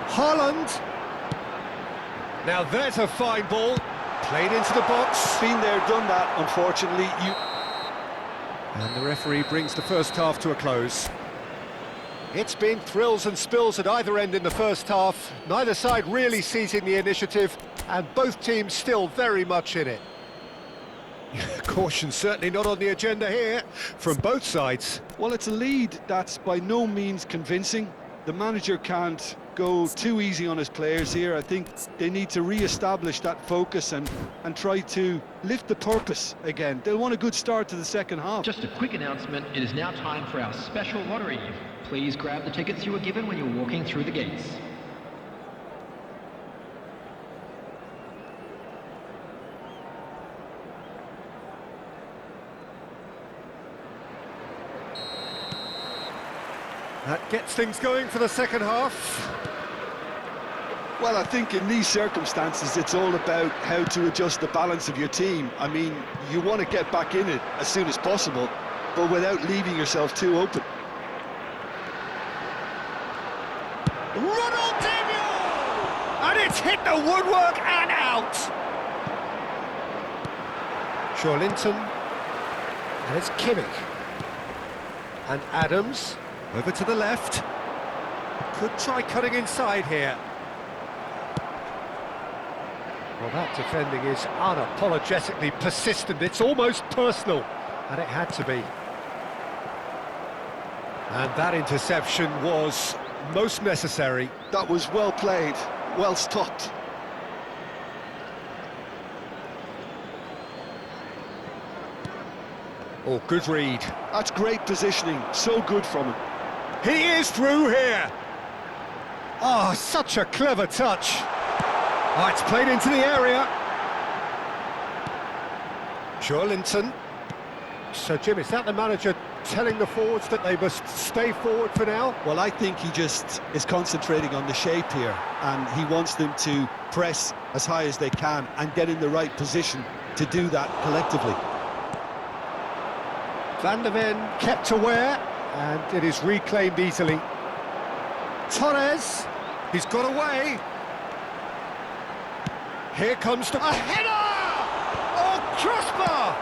Haaland. Now there's a fine ball. Played into the box. Been there, done that, unfortunately. And the referee brings the first half to a close. It's been thrills and spills at either end in the first half. Neither side really seizing the initiative, and both teams still very much in it. Caution certainly not on the agenda here, from both sides. Well, it's a lead that's by no means convincing. The manager can't go too easy on his players here. I think they need to re-establish that focus and try to lift the purpose again. They'll want a good start to the second half. Just a quick announcement, it is now time for our special lottery. Please grab the tickets you were given when you were walking through the gates. That gets things going for the second half. Well, I think in these circumstances, it's all about how to adjust the balance of your team. I mean, you want to get back in it as soon as possible, but without leaving yourself too open. Ronaldinho! And it's hit the woodwork and out! Joelinton. And it's Kimmich. And Adams. Over to the left. Could try cutting inside here. Well, that defending is unapologetically persistent. It's almost personal. And it had to be. And that interception was most necessary. That was well played, well stopped. Oh, good read. That's great positioning, so good from him. He is through here. Oh, such a clever touch. Oh, it's played into the area. Joelinton. So, Jim, is that the manager telling the forwards that they must stay forward for now? Well, I think he just is concentrating on the shape here, and he wants them to press as high as they can and get in the right position to do that collectively. Van der Ven kept aware, and it is reclaimed easily. Torres, he's got away. Here comes a header! Oh, crossbar!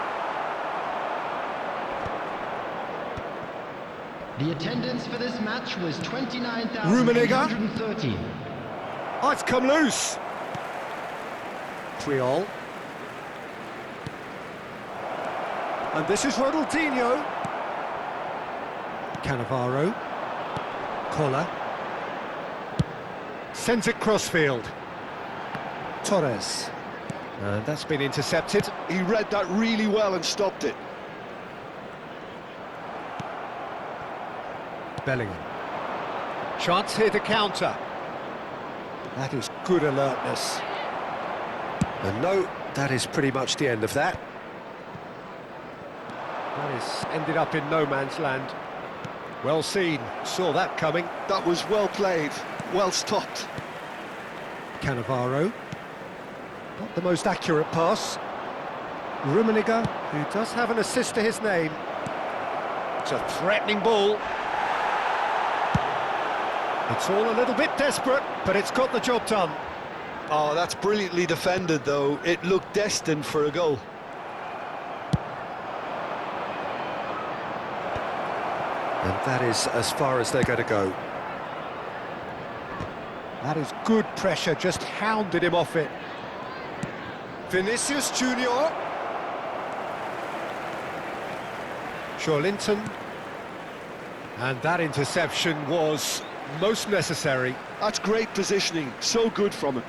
The attendance for this match was 29,830. Rummenigge. Oh, it's come loose. Triol. And this is Ronaldinho. Cannavaro. Koller. Sends it crossfield. Torres. And that's been intercepted. He read that really well and stopped it. Bellingham. Chance here to counter. That is good alertness. And no, that is pretty much the end of that. That is ended up in no man's land. Well seen, saw that coming. That was well played, well stopped. Cannavaro. Not the most accurate pass. Rummenigge, who does have an assist to his name. It's a threatening ball. It's all a little bit desperate, but it's got the job done. Oh, that's brilliantly defended, though. It looked destined for a goal. And that is as far as they're going to go. That is good pressure, just hounded him off it. Vinicius Junior. Joelinton. And that interception was most necessary. That's great positioning, so good from him.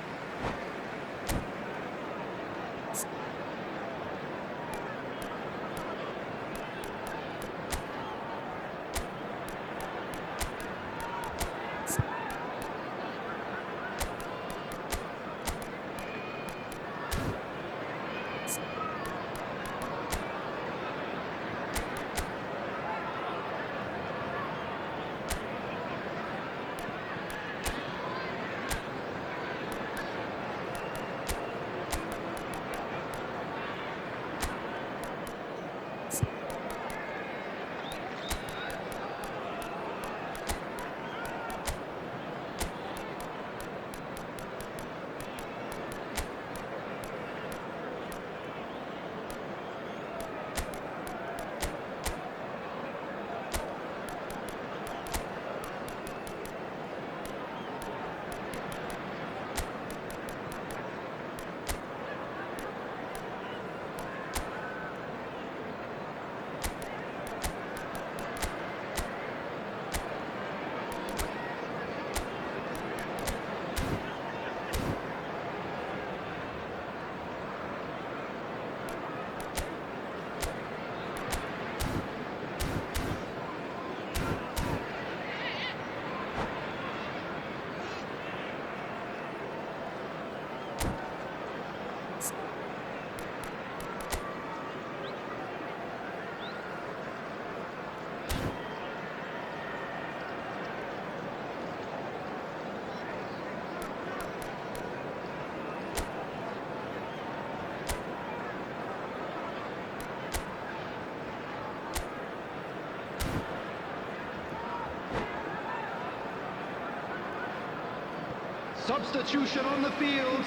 Substitution on the field.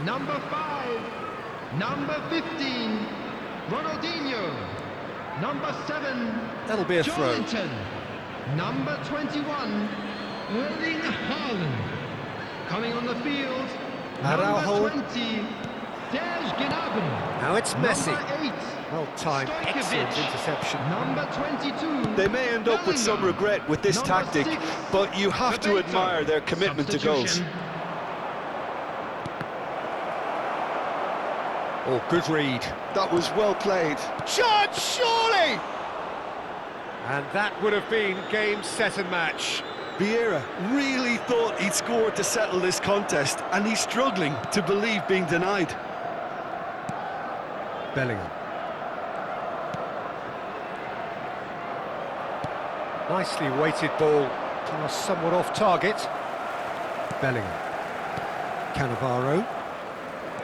Number 5. Number 15. Ronaldinho. Number 7. That'll be a throw. Joelinton. Number 21. Erling Haaland. Coming on the field. Araujo. Number 20. Serge Gnabry. Now it's Messi. Number 8. Well timed, excellent Stojkovic. interception. Number 22. They may end up with some Bellingham. regret with this Number tactic, 6. but you have to Bebeto. admire their commitment to goals. Substitution. Oh, good read. That was well played. Shot, surely! And that would have been game, set and match. Vieira really thought he'd scored to settle this contest, and he's struggling to believe being denied. Bellingham. Nicely weighted ball, passed somewhat off target. Bellingham. Cannavaro.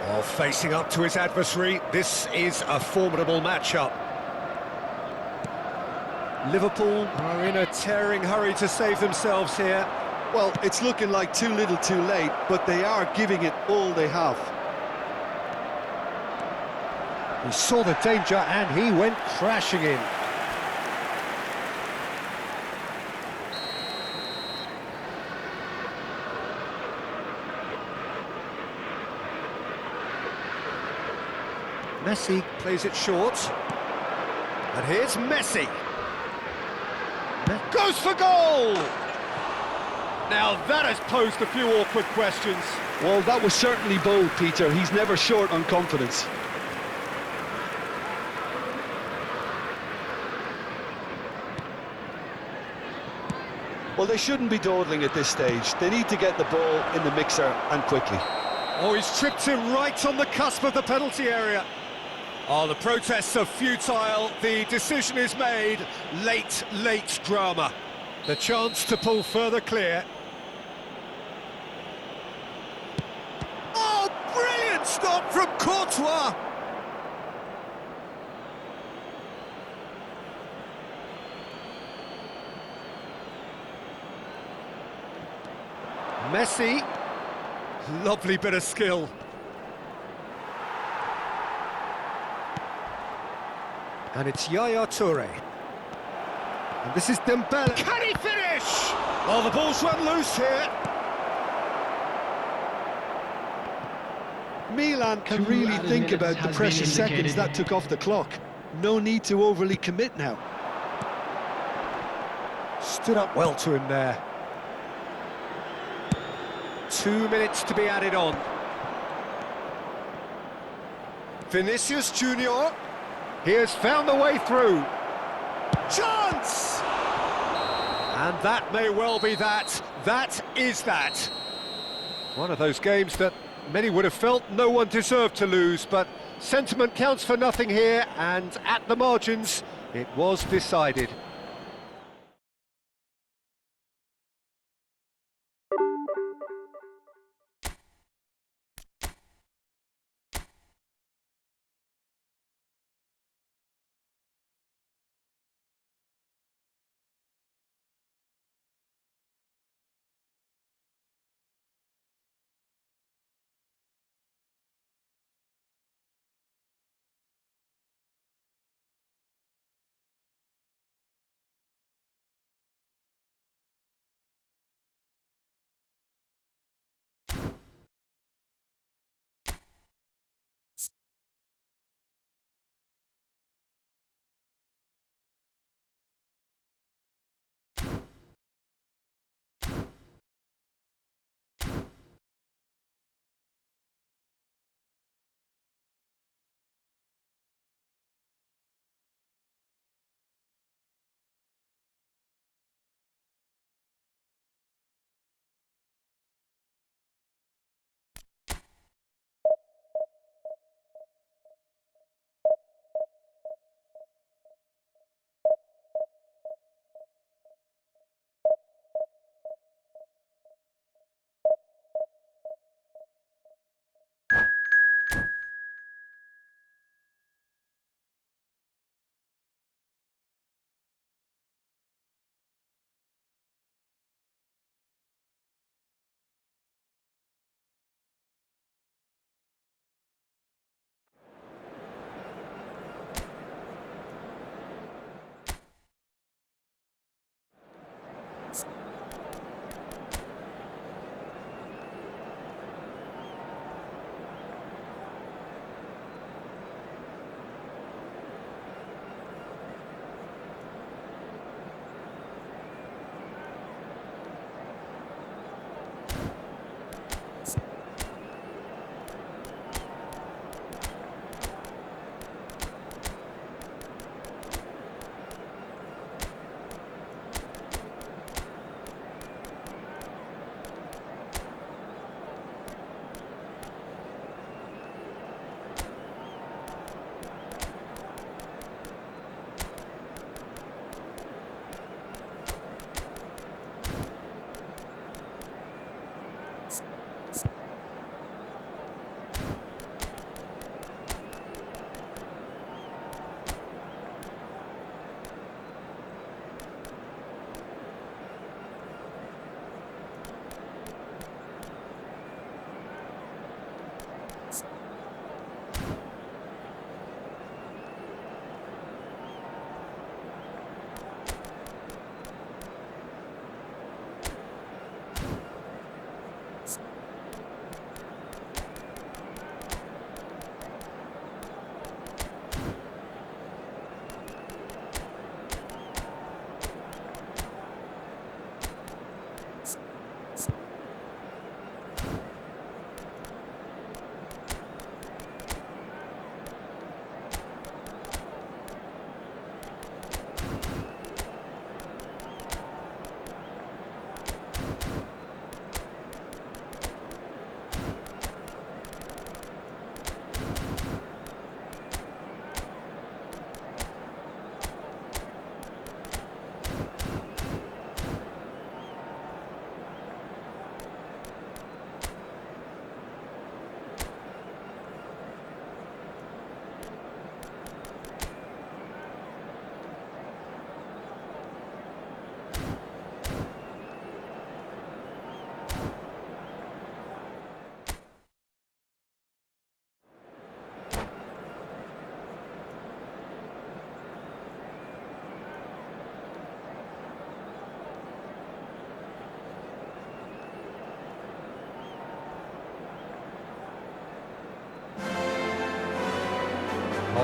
Oh, facing up to his adversary. This is a formidable matchup. Liverpool are in a tearing hurry to save themselves here. Well, it's looking like too little too late, but they are giving it all they have. He saw the danger and he went crashing in. Messi plays it short. And here's Messi. Goes for goal! Now that has posed a few awkward questions. Well, that was certainly bold, Peter. He's never short on confidence. Well, they shouldn't be dawdling at this stage. They need to get the ball in the mixer and quickly. Oh, he's tripped him right on the cusp of the penalty area. Oh, the protests are futile. The decision is made. Late drama. The chance to pull further clear. Oh, brilliant stop from Courtois. Messi. Lovely bit of skill. And it's Yaya Toure. And this is Dembele. Can he finish? Oh, the ball's run loose here. Milan can Two really added think minutes about the has precious been seconds indicated. that took off the clock. No need to overly commit now. Stood up well to him there. 2 minutes to be added on. Vinicius Junior. He has found the way through. Chance! And that may well be that. That is that. One of those games that many would have felt no one deserved to lose, but sentiment counts for nothing here, and at the margins, it was decided.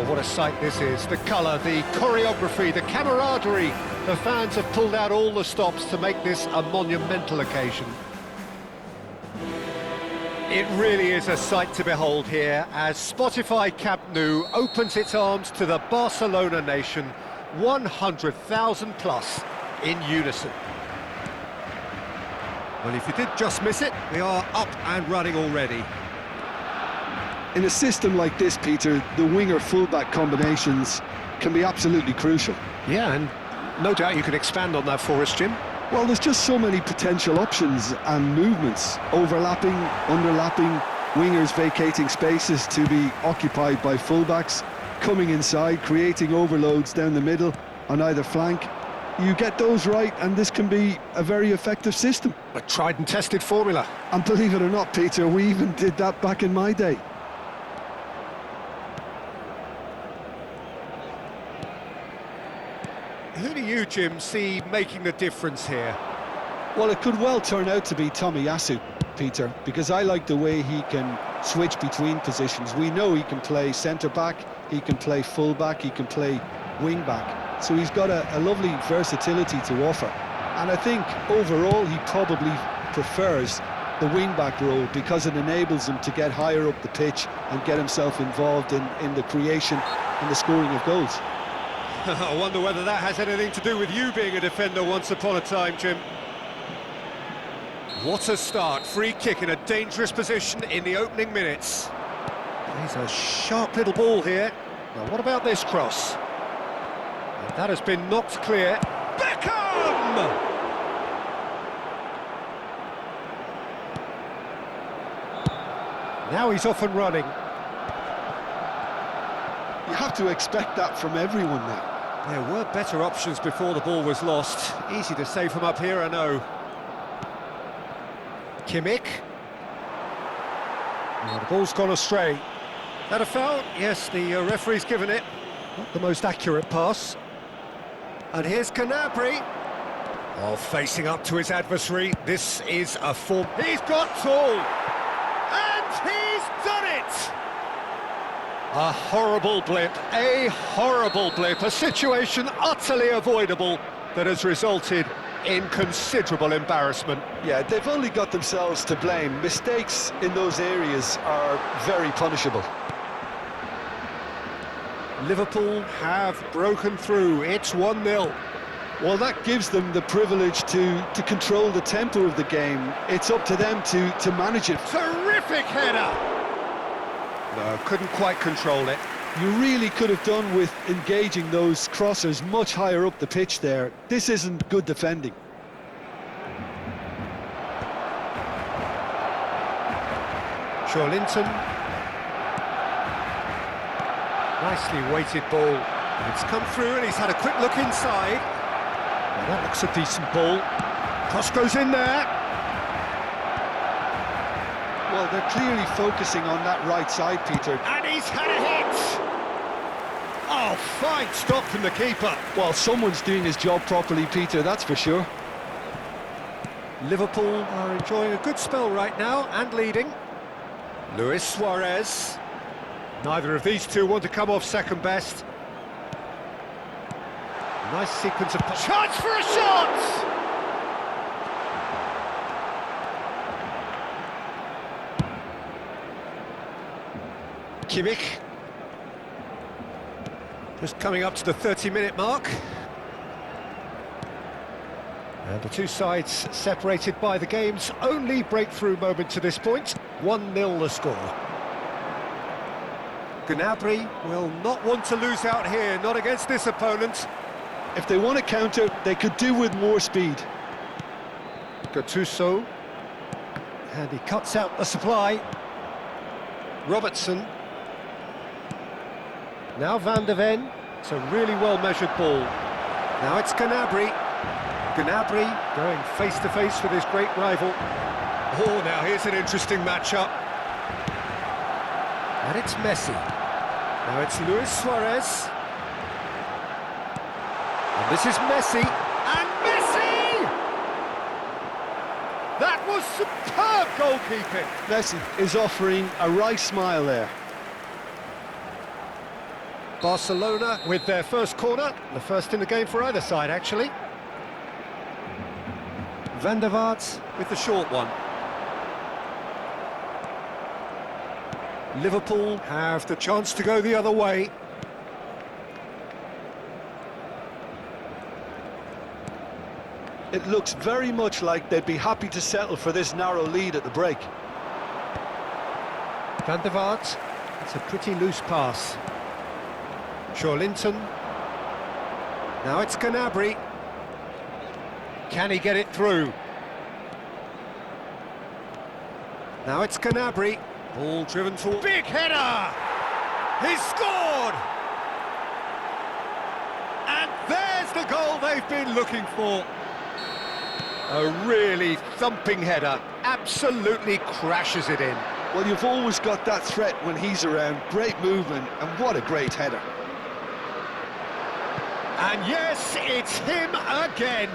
Well, what a sight this is. The colour, the choreography, the camaraderie. The fans have pulled out all the stops to make this a monumental occasion. It really is a sight to behold here as Spotify Camp Nou opens its arms to the Barcelona nation, 100,000 plus in unison. Well, if you did just miss it, we are up and running already. In a system like this, Peter, the winger-fullback combinations can be absolutely crucial. Yeah, and no doubt you can expand on that for us, Jim. Well, there's just so many potential options and movements, overlapping, underlapping, wingers vacating spaces to be occupied by fullbacks, coming inside, creating overloads down the middle on either flank. You get those right and this can be a very effective system. A tried and tested formula. And believe it or not, Peter, we even did that back in my day. Who do you, Jim, see making the difference here? Well, it could well turn out to be Tomiyasu, Peter, because I like the way he can switch between positions. We know he can play centre-back, he can play full-back, he can play wing-back. So he's got a lovely versatility to offer. And I think overall he probably prefers the wing-back role because it enables him to get higher up the pitch and get himself involved in the creation and the scoring of goals. I wonder whether that has anything to do with you being a defender once upon a time, Jim. What a start. Free kick in a dangerous position in the opening minutes. He's a sharp little ball here. Now, what about this cross? And that has been knocked clear. Beckham! Now he's off and running. You have to expect that from everyone now. There were better options before the ball was lost. Easy to say from up here, I know. Kimmich. Oh, the ball's gone astray. That a foul? Yes, the referee's given it. Not the most accurate pass. And here's Gnabry. Oh, facing up to his adversary. This is a form. He's got tall. And he's done it! A horrible blip, a situation utterly avoidable that has resulted in considerable embarrassment. Yeah, they've only got themselves to blame. Mistakes in those areas are very punishable. Liverpool have broken through, it's 1-0. Well, that gives them the privilege to control the tempo of the game. It's up to them to manage it. Terrific header! No, couldn't quite control it. You really could have done with engaging those crossers much higher up the pitch there. This isn't good defending. Joelinton. Nicely weighted ball. And it's come through and he's had a quick look inside. Well, that looks a decent ball. Cross goes in there. Well, they're clearly focusing on that right side, Peter. And he's had a hit! Oh, fine stop from the keeper. Well, someone's doing his job properly, Peter, that's for sure. Liverpool are enjoying a good spell right now and leading. Luis Suarez. Neither of these two want to come off second best. Nice sequence of... Chance for a shot! Kimmich. Just coming up to the 30-minute mark. And the two sides separated by the game's only breakthrough moment to this point. 1-0 the score. Gnabry will not want to lose out here, not against this opponent. If they want to counter, they could do with more speed. Gattuso. And he cuts out the supply. Robertson. Now Van de Ven. It's a really well-measured ball. Now it's Gnabry. Gnabry going face-to-face with his great rival. Oh, now here's an interesting matchup. And it's Messi. Now it's Luis Suarez. And this is Messi. And Messi! That was superb goalkeeping. Messi is offering a wry smile there. Barcelona with their first corner, the first in the game for either side, actually. Van der Vaart with the short one. Liverpool have the chance to go the other way. It looks very much like they'd be happy to settle for this narrow lead at the break. Van der Vaart, it's a pretty loose pass. Linton. Now it's Gnabry. Can he get it through? Now it's Gnabry. Ball driven for... Big header! He's scored! And there's the goal they've been looking for. A really thumping header. Absolutely crashes it in. Well, you've always got that threat when he's around. Great movement, and what a great header. And yes, it's him again.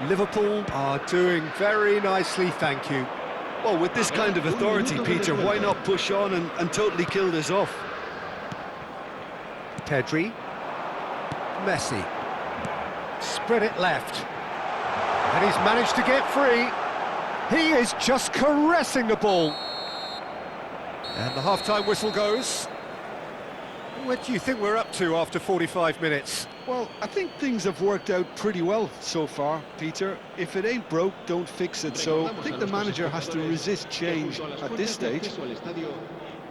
Liverpool are doing very nicely, thank you. Well, with this kind of authority, Peter, why not push on and totally kill this off? Pedri. Messi. Spread it left. And he's managed to get free. He is just caressing the ball. And the half-time whistle goes. What do you think we're up to after 45 minutes? Well, I think things have worked out pretty well so far, Peter. If it ain't broke, don't fix it. So I think the manager has to resist change at this stage.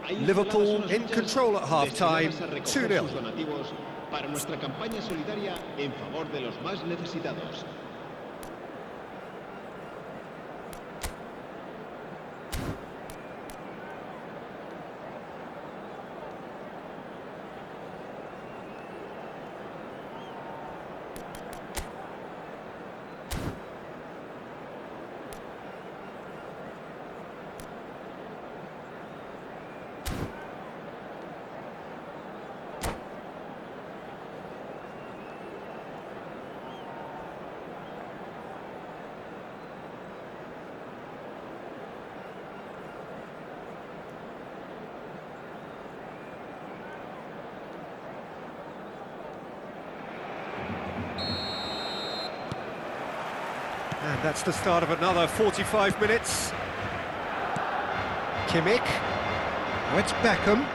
Liverpool in control at half-time, 2-0. Para nuestra campaña solidaria en favor de los más necesitados. And that's the start of another 45 minutes. Kimmich. Oh, it's Beckham.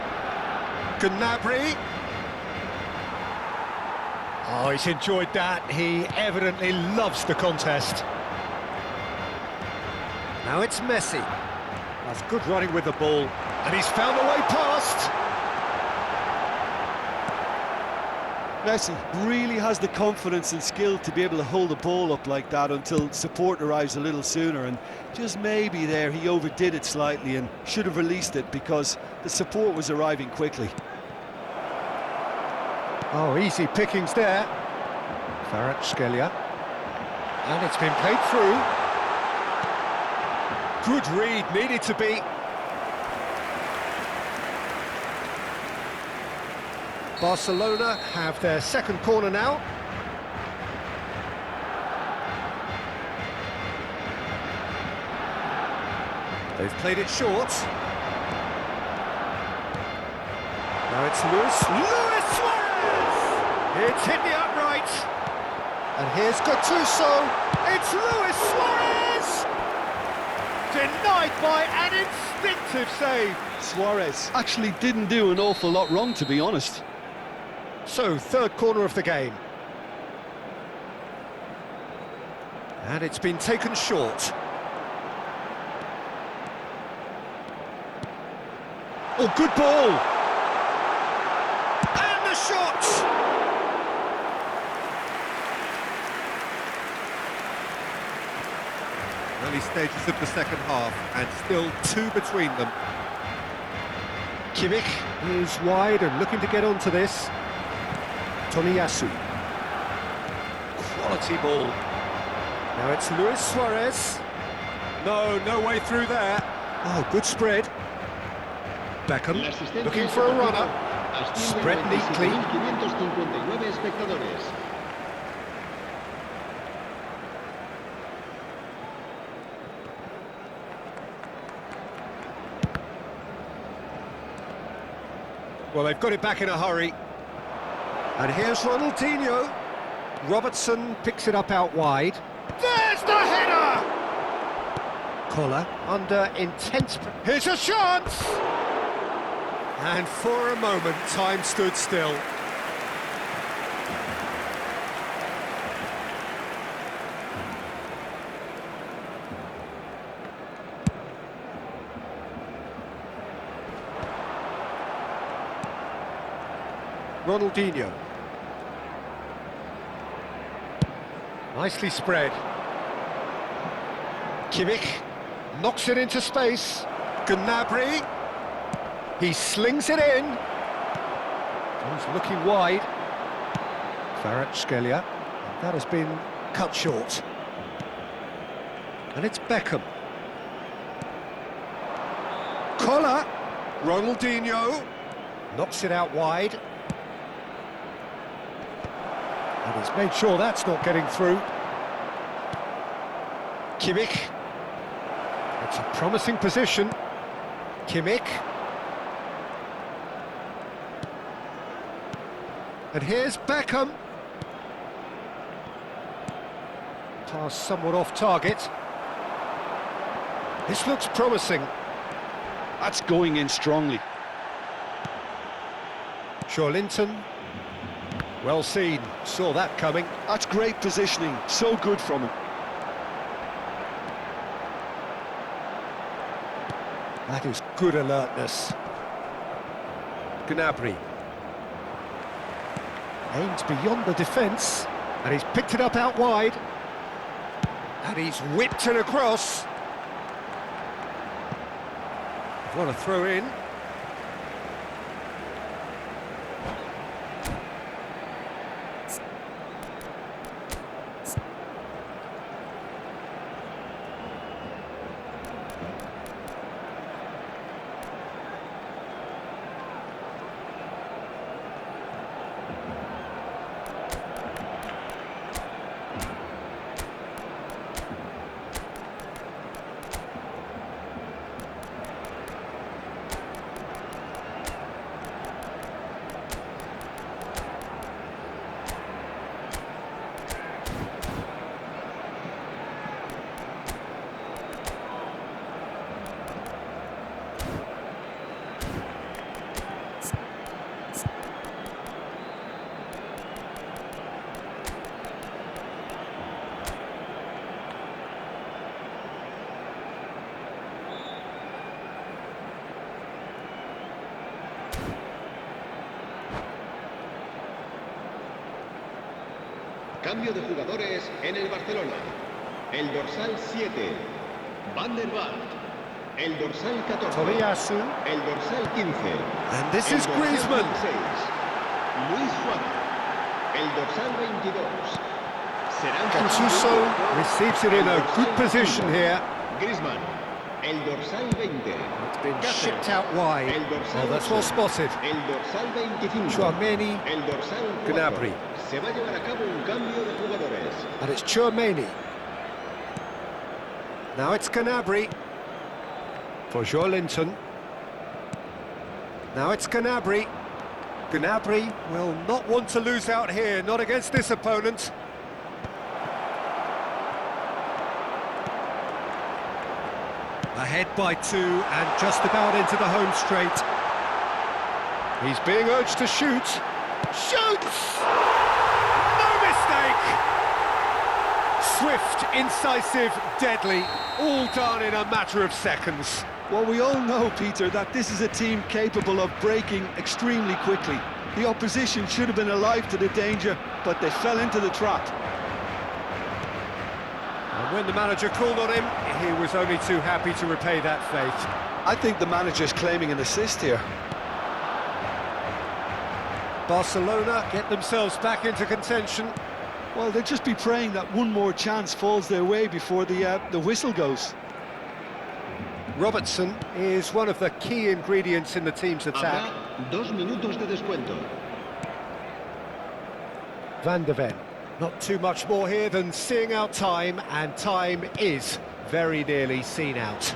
Gnabry. Oh, he's enjoyed that. He evidently loves the contest. Now it's Messi. That's good running with the ball. And he's found a way past. Messi really has the confidence and skill to be able to hold the ball up like that until support arrives a little sooner, and just maybe there he overdid it slightly and should have released it because the support was arriving quickly. Oh, easy pickings there. Kvaratskhelia. And it's been played through. Good read, needed to be. Barcelona have their second corner now. They've played it short. Now it's Luis Suarez! It's hit the upright. And here's Gattuso. It's Luis Suarez! Denied by an instinctive save. Suarez actually didn't do an awful lot wrong, to be honest. So, third corner of the game. And it's been taken short. Oh, good ball! And the shot! Early stages of the second half, and still two between them. Kimmich is wide and looking to get onto this. Tomiyasu. Quality ball. Now it's Luis Suarez. No way through there. Oh, good spread. Beckham looking for a runner. Spread neatly. 559 espectadores. Well, they've got it back in a hurry. And here's Ronaldinho. Robertson picks it up out wide. There's the header! Koller under intense... Here's a chance! And for a moment, time stood still. Ronaldinho. Nicely spread. Kimmich knocks it into space. Gnabry. He slings it in. He's looking wide. Kvaratskhelia. That has been cut short. And it's Beckham. Koller. Ronaldinho. Knocks it out wide. And he's made sure that's not getting through. Kimmich. It's a promising position. Kimmich. And here's Beckham. Pass somewhat off target. This looks promising. That's going in strongly. Joelinton. Well seen, saw that coming. That's great positioning, so good from him. That is good alertness. Gnabry. Aims beyond the defence, and he's picked it up out wide. And he's whipped it across. What a throw in. Cambio de jugadores en el Barcelona. El dorsal 7, Van der Vaart. El dorsal 14, Tomiyasu. el dorsal 15. And this el is dorsal Griezmann. 16, Luis Suárez. El dorsal 22. Serán Gattuso receives it in a good position here. Griezmann. El dorsal 20. It's been Cáceres. shipped out wide. El dorsal Oh, that's well 8. spotted. El dorsal 25. Chouameni. El dorsal 4. Gnabry. Se va a llevar a cabo un cambio de jugadores. And it's Chouameni. Now it's Gnabry. For Joelinton. Now it's Gnabry. Gnabry will not want to lose out here, not against this opponent. Ahead by 2 and just about into the home straight. He's being urged to shoot. Shoots! No mistake! Swift, incisive, deadly, all done in a matter of seconds. Well, we all know, Peter, that this is a team capable of breaking extremely quickly. The opposition should have been alive to the danger, but they fell into the trap. And when the manager called on him, he was only too happy to repay that faith. I think the manager's claiming an assist here. Barcelona get themselves back into contention. Well, they'll just be praying that one more chance falls their way before the whistle goes. Robertson is one of the key ingredients in the team's attack. Habrá 2 minutos de descuento. Van de Ven. Not too much more here than seeing out time, and time is very nearly seen out.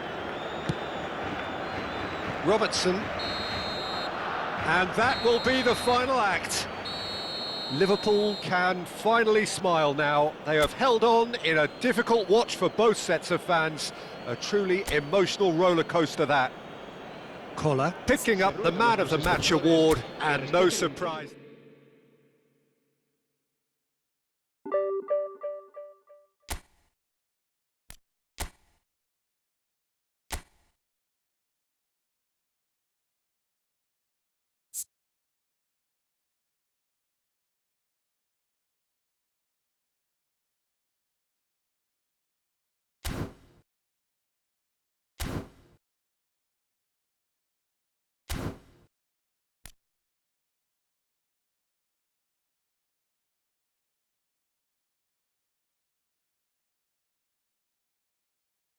Robertson. And that will be the final act. Liverpool can finally smile now. They have held on in a difficult watch for both sets of fans. A truly emotional roller coaster that. Koller picking up the Man of the Match award, and no surprise.